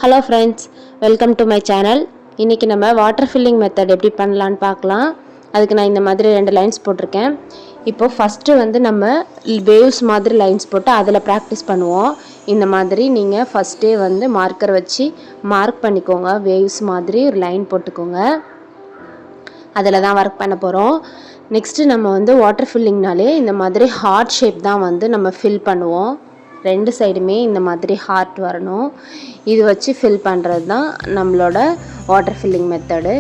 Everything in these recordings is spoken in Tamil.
Hello friends, welcome to my channel. இன்றைக்கி நம்ம வாட்டர் ஃபில்லிங் மெத்தட் எப்படி பண்ணலான்னு பார்க்கலாம். அதுக்கு நான் இந்த மாதிரி 2 லைன்ஸ் போட்டிருக்கேன். இப்போது ஃபஸ்ட்டு வந்து நம்ம வேவ்ஸ் மாதிரி லைன்ஸ் போட்டு அதில் ப்ராக்டிஸ் பண்ணுவோம். இந்த மாதிரி நீங்கள் ஃபஸ்ட்டே வந்து மார்க்கர் வச்சு மார்க் பண்ணிக்கோங்க. வேவ்ஸ் மாதிரி ஒரு லைன் போட்டுக்கோங்க. அதில் தான் ஒர்க் பண்ண போகிறோம். நெக்ஸ்ட்டு நம்ம வந்து வாட்டர் ஃபில்லிங்னாலே இந்த மாதிரி ஹார்ட் ஷேப் தான் வந்து நம்ம ஃபில் பண்ணுவோம். 2 சைடுமே இந்த மாதிரி ஹார்ட் வரணும். இது வச்சு ஃபில் பண்ணுறது தான் நம்மளோட வாட்டர் ஃபில்லிங் மெத்தடு.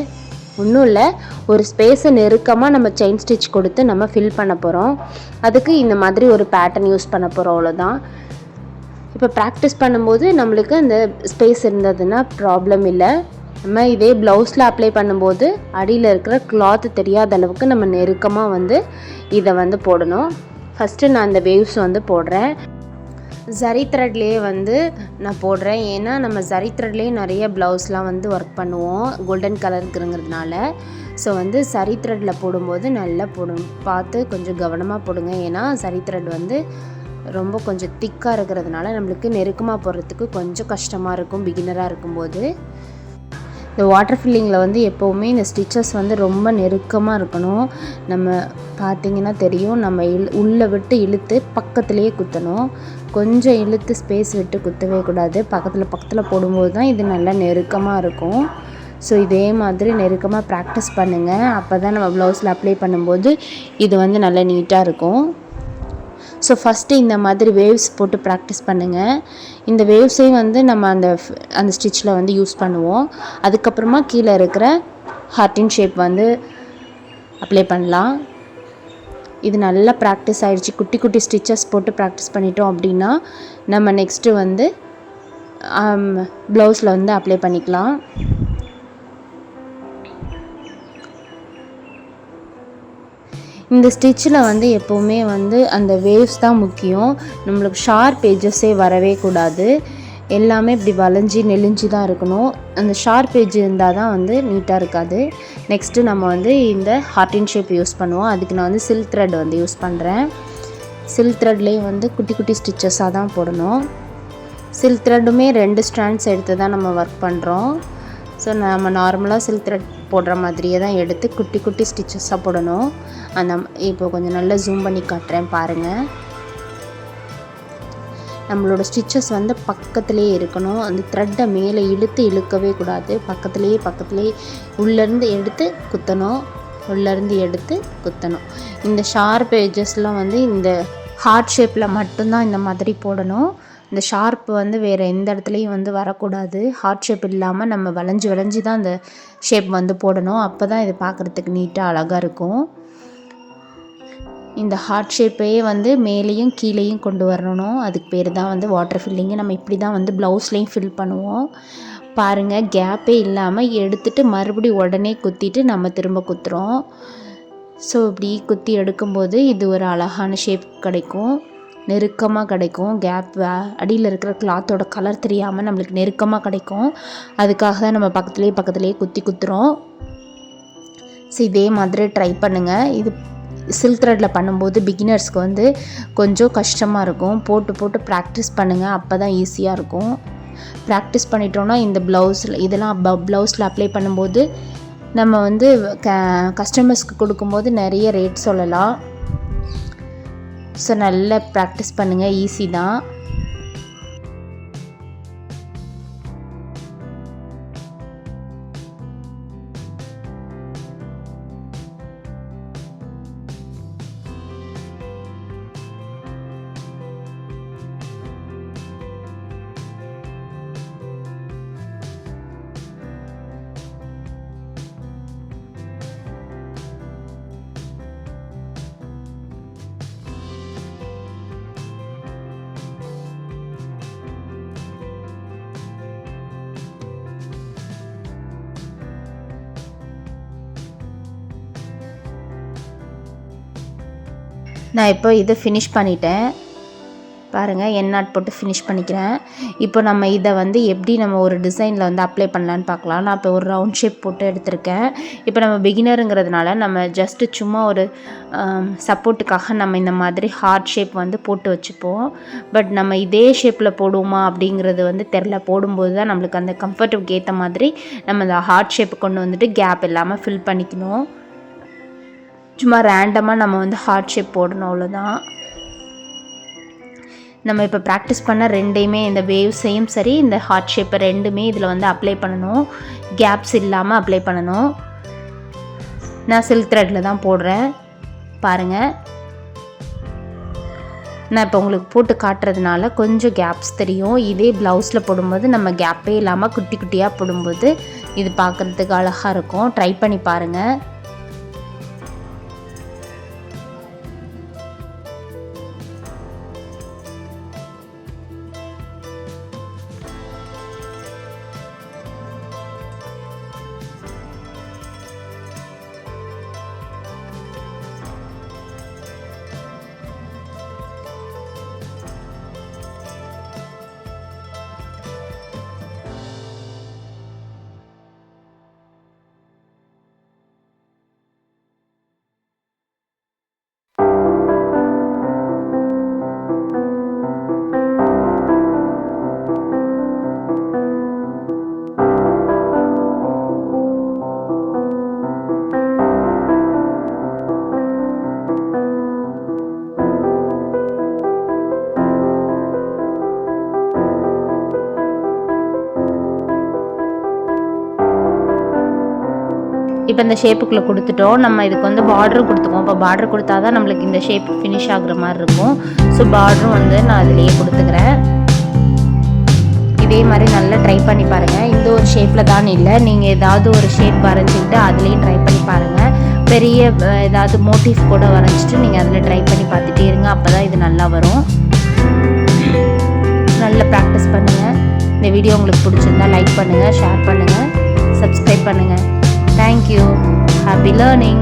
ஒன்றும் இல்லை, ஒரு ஸ்பேஸை நெருக்கமாக நம்ம செயின் ஸ்டிச் கொடுத்து நம்ம ஃபில் பண்ண போகிறோம். அதுக்கு இந்த மாதிரி ஒரு பேட்டர்ன் யூஸ் பண்ண போகிறோம், அவ்வளோதான். இப்போ ப்ராக்டிஸ் பண்ணும்போது நம்மளுக்கு அந்த ஸ்பேஸ் இருந்ததுன்னா ப்ராப்ளம் இல்லை. நம்ம இதே ப்ளவுஸில் அப்ளை பண்ணும்போது அடியில் இருக்கிற கிளாத்து தெரியாத அளவுக்கு நம்ம நெருக்கமாக வந்து இதை வந்து போடணும். ஃபஸ்ட்டு நான் அந்த வேவ்ஸ் வந்து போடுறேன். ஜரி த்ரெட்லேயே வந்து நான் போடுறேன். ஏன்னா நம்ம ஜரி த்ரெட்லேயே நிறைய ப்ளவுஸ்லாம் வந்து ஒர்க் பண்ணுவோம் கோல்டன் கலருக்குங்கிறதுனால. ஸோ வந்து ஜரி த்ரெட்டில் போடும்போது நல்லா பார்த்து கொஞ்சம் கவனமாக போடுங்க. ஏன்னா ஜரி த்ரெட் வந்து ரொம்ப கொஞ்சம் திக்காக இருக்கிறதுனால நம்மளுக்கு நெருக்கமாக போடுறதுக்கு கொஞ்சம் கஷ்டமாக இருக்கும் பிகினராக இருக்கும்போது. இந்த வாட்டர் ஃபில்லிங்கில் வந்து எப்போவுமே இந்த ஸ்டிச்சஸ் வந்து ரொம்ப நெருக்கமாக இருக்கணும். நம்ம பார்த்திங்கன்னா தெரியும், நம்ம உள்ளே விட்டு இழுத்து பக்கத்துலேயே குத்தணும். கொஞ்சம் இழுத்து ஸ்பேஸ் விட்டு குத்தவே கூடாது. பக்கத்தில் போடும்போது தான் இது நல்லா நெருக்கமாக இருக்கும். ஸோ இதே மாதிரி நெருக்கமாக ப்ராக்டிஸ் பண்ணுங்கள். அப்போ தான் நம்ம ப்ளவுஸில் அப்ளை பண்ணும்போது இது வந்து நல்லா நீட்டாக இருக்கும். ஸோ ஃபஸ்ட்டு இந்த மாதிரி வேவ்ஸ் போட்டு ப்ராக்டிஸ் பண்ணுங்கள். இந்த வேவ்ஸையும் வந்து நம்ம அந்த ஸ்டிச்சில் வந்து யூஸ் பண்ணுவோம். அதுக்கப்புறமா கீழே இருக்கிற ஹார்ட்டின் ஷேப் வந்து அப்ளை பண்ணலாம். இது நல்லா ப்ராக்டிஸ் ஆகிடுச்சு. குட்டி குட்டி ஸ்டிச்சஸ் போட்டு ப்ராக்டிஸ் பண்ணிட்டோம் அப்படின்னா நம்ம நெக்ஸ்ட்டு வந்து ப்ளவுஸில் வந்து அப்ளை பண்ணிக்கலாம். இந்த ஸ்டிச்சில் வந்து எப்போவுமே வந்து அந்த வேவ்ஸ் தான் முக்கியம். நம்மளுக்கு ஷார்ப் எட்ஜஸே வரவே கூடாது. எல்லாமே இப்படி வளைஞ்சி நெளிஞ்சு தான் இருக்கணும். அந்த ஷார்ப் எட்ஜ் இருந்தால் தான் வந்து நீட்டாக இருக்காது. நெக்ஸ்ட்டு நம்ம வந்து இந்த ஹார்ட்டின் ஷேப் யூஸ் பண்ணுவோம். அதுக்கு நான் வந்து சில்க் த்ரெட் வந்து யூஸ் பண்ணுறேன். சில்க் த்ரெட்லேயே வந்து குட்டி குட்டி ஸ்டிச்சஸாக தான் போடணும். சில்க் த்ரெட்டுமே 2 ஸ்ட்ராண்ட்ஸ் எடுத்து தான் நம்ம ஒர்க் பண்ணுறோம். ஸோ நம்ம நார்மலாக சில்க் த்ரெட் போடுற மாதிரியே தான் எடுத்து குட்டி குட்டி ஸ்டிச்சஸாக போடணும். இப்போ கொஞ்சம் நல்லா ஜூம் பண்ணி காட்டுறேன் பாருங்கள். நம்மளோட ஸ்டிச்சஸ் வந்து பக்கத்துலேயே இருக்கணும். அந்த த்ரெட்டை மேலே இழுக்கவே கூடாது. பக்கத்துலேயே உள்ளேருந்து எடுத்து குத்தணும். இந்த ஷார்ப் எட்ஜஸ்லாம் வந்து இந்த ஹார்ட் ஷேப்பில் மட்டும்தான் இந்த மாதிரி போடணும். இந்த ஷார்ப் வந்து வேறு எந்த இடத்துலையும் வந்து வரக்கூடாது. ஹார்ட் ஷேப் இல்லாமல் நம்ம வளைஞ்சி தான் அந்த ஷேப் வந்து போடணும். அப்போ தான் இது பார்க்குறதுக்கு நீட்டாக அழகாக இருக்கும். இந்த ஹார்ட் ஷேப்பையே வந்து மேலேயும் கீழேயும் கொண்டு வரணும். அதுக்கு பேர் தான் வந்து வாட்டர் ஃபில்லிங்கு. நம்ம இப்படி தான் வந்து ப்ளவுஸ்லேயும் ஃபில் பண்ணுவோம். பாருங்கள், கேப்பே இல்லாமல் எடுத்துகிட்டு மறுபடியும் உடனே குத்திட்டு நம்ம திரும்ப குத்துறோம். ஸோ இப்படி குத்தி எடுக்கும்போது இது ஒரு அழகான ஷேப் கிடைக்கும், நெருக்கமாக கிடைக்கும். கேப் அடியில் இருக்கிற கிளாத்தோட கலர் தெரியாமல் நம்மளுக்கு நெருக்கமாக கிடைக்கும். அதுக்காக தான் நம்ம பக்கத்துலேயே குத்துறோம். ஸோ இதே மாதிரி ட்ரை பண்ணுங்கள். இது சில்க் த்ரெட்டில் பண்ணும்போது பிகினர்ஸ்க்கு வந்து கொஞ்சம் கஷ்டமாக இருக்கும். போட்டு ப்ராக்டிஸ் பண்ணுங்கள். அப்போ தான் ஈஸியாக இருக்கும். ப்ராக்டிஸ் பண்ணிட்டோன்னா இந்த இதெல்லாம் ப்ளவுஸில் அப்ளை பண்ணும்போது நம்ம வந்து கஸ்டமர்ஸ்க்கு கொடுக்கும்போது நிறைய ரேட் சொல்லலாம். ஸோ நல்லா ப்ராக்டிஸ் பண்ணுங்கள். ஈஸி தான். நான் இப்போ இதை ஃபினிஷ் பண்ணிட்டேன். பாருங்கள் என் நாட் போட்டு ஃபினிஷ் பண்ணிக்கிறேன். இப்போ நம்ம இதை வந்து எப்படி நம்ம ஒரு டிசைனில் வந்து அப்ளை பண்ணலான்னு பார்க்கலாம். நான் இப்போ ஒரு ரவுண்ட் ஷேப் போட்டு எடுத்திருக்கேன். இப்போ நம்ம பிகினருங்கிறதுனால நம்ம ஜஸ்ட்டு சும்மா ஒரு சப்போர்ட்டுக்காக நம்ம இந்த மாதிரி ஹார்ட் ஷேப் வந்து போட்டு வச்சுப்போம். பட் நம்ம இதே ஷேப்பில் போடுவோமா அப்படிங்கிறது வந்து தெரில. போடும்போது தான் நம்மளுக்கு அந்த கம்ஃபர்ட்டுக்கு ஏற்ற மாதிரி நம்ம அந்த ஹார்ட் ஷேப்பை கொண்டு வந்துட்டு கேப் இல்லாமல் ஃபில் பண்ணிக்கணும். சும்மா ரேண்டமாக நம்ம வந்து ஹார்ட் ஷேப் போடணும், அவ்வளோதான். நம்ம இப்போ ப்ராக்டிஸ் பண்ண ரெண்டையுமே இந்த வேவ்ஸையும் சரி இந்த ஹார்ட் ஷேப்பை ரெண்டுமே இதில் வந்து அப்ளை பண்ணணும். கேப்ஸ் இல்லாமல் அப்ளை பண்ணணும். நான் சில்க் த்ரெட்டில் தான் போடுறேன். பாருங்கள், நான் இப்போ உங்களுக்கு போட்டு காட்டுறதுனால கொஞ்சம் கேப்ஸ் தெரியும். இதே ப்ளவுஸில் போடும்போது நம்ம கேப்பே இல்லாமல் குட்டி குட்டியாக போடும்போது இது பார்க்குறதுக்கு அழகாக இருக்கும். ட்ரை பண்ணி பாருங்கள். இப்போ இந்த ஷேப்புக்குள்ளே கொடுத்துட்டோம். நம்ம இதுக்கு வந்து பார்டரும் கொடுத்துக்குவோம். இப்போ பார்டர் கொடுத்தா தான் நம்மளுக்கு இந்த ஷேப் ஃபினிஷ் ஆகுற மாதிரி இருக்கும். ஸோ பார்டரும் வந்து நான் அதிலேயே கொடுத்துக்கிறேன். இதே மாதிரி நல்லா ட்ரை பண்ணி பாருங்கள். இந்த ஒரு ஷேப்பில் தான் இல்லை, நீங்கள் ஏதாவது ஒரு ஷேப் வரைஞ்சிக்கிட்டு அதுலேயும் ட்ரை பண்ணி பாருங்கள். பெரிய ஏதாவது மோட்டிவ் கூட வரைஞ்சிட்டு நீங்கள் அதில் ட்ரை பண்ணி பார்த்துட்டே இருங்க. அப்போ தான் இது நல்லா வரும். நல்லா ப்ராக்டிஸ் பண்ணுங்கள். இந்த வீடியோ உங்களுக்கு பிடிச்சிருந்தா லைக் பண்ணுங்கள், ஷேர் பண்ணுங்கள், சப்ஸ்கிரைப் பண்ணுங்கள். Thank you. Happy learning.